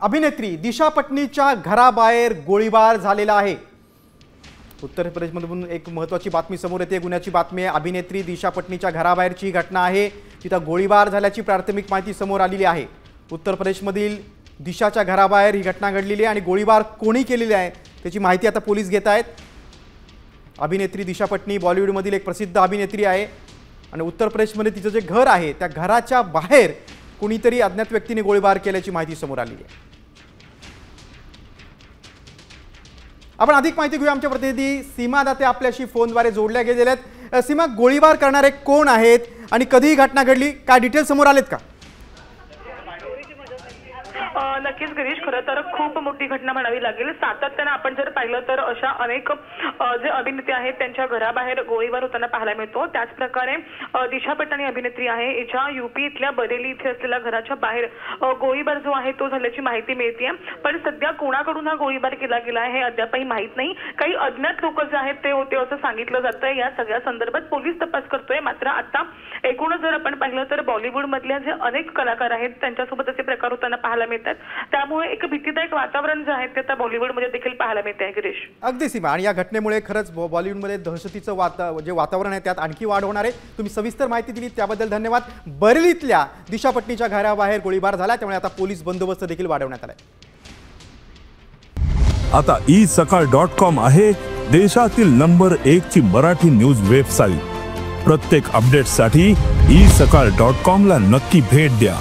अभिनेत्री दिशा पटनीच्या घराबाहेर गोळीबार झालेला आहे। उत्तर प्रदेशमधून एक महत्त्वाची बातमी समोर येते। गुन्ह्याची बातमी आहे। अभिनेत्री दिशा पटनीच्या घराबाहेरची घटना आहे। तिथे गोळीबार झाल्याची प्राथमिक माहिती समोर आलेली आहे। उत्तर प्रदेशमधील दिशाच्या घराबाहेर ही घटना घडलेली आहे आणि गोळीबार कोणी केलेली आहे त्याची माहिती आता पोलीस घेत आहेत। अभिनेत्री दिशा पटनी बॉलिवूडमधील एक प्रसिद्ध अभिनेत्री आहे आणि उत्तर प्रदेशमध्ये तिचं जे घर आहे त्या घराच्या बाहेर कोणीतरी अज्ञात व्यक्तीने गोळीबार केल्याची माहिती समोर आली आहे। आपण अधिक माहिती घेऊया। आमचे प्रतिनिधी सीमा दाते आपल्याशी फोनद्वारे जोडल्या गेलेले आहेत। सीमा, गोळीबार करणारे कोण आहेत आणि कधी घटना घडली, काय डिटेल समोर आलेत का? नक्कीच गिरीश, खरं तर खूप मोठी घटना म्हणावी लागेल। सातत्याने आपण जर पाहिलं तर अशा अनेक जे अभिनेते आहेत त्यांच्या घराबाहेर गोळीबार होताना पाहायला मिळतो। त्याच प्रकारे दिशा पटनी अभिनेत्री आहे, हिच्या यूपी इथल्या बरेली इथे असलेल्या घराच्या बाहेर गोळीबार जो आहे तो झाल्याची माहिती मिळते। पण सध्या कोणाकडून हा गोळीबार केला गेला आहे हे अद्यापही माहीत नाही। काही अज्ञात लोक जे आहेत ते होते असं सांगितलं जातंय। या सगळ्या संदर्भात पोलीस तपास करतोय। मात्र आता एकूणच जर आपण पाहिलं तर बॉलिवूड मधल्या जे अनेक कलाकार आहेत त्यांच्यासोबत असे प्रकार होताना पाहायला मिळतात। त्यामुळे एक भीतीदायक वातावरण जे आहे ते आता बॉलिवूडमध्ये देखील पाहायला मिळते आहे गिरीश। अगदी सीमा, आणि या घटनेमुळे खरंच बॉलिवूडमध्ये दहशतीचं वातावरण आहे त्यात आणखी वाढ होणार आहे। तुम्ही सविस्तर माहिती दिली त्याबद्दल धन्यवाद। बरेलीतल्या दिशा पटनीच्या घराबाहेर गोळीबार झाला त्यामुळे आता पोलीस बंदोबस्त देखील वाढवण्यात आलाय। आता isakal.com आहे देशातील नंबर 1 ची मराठी न्यूज वेबसाईट। प्रत्येक अपडेटसाठी isakal.com ला नक्की भेट द्या।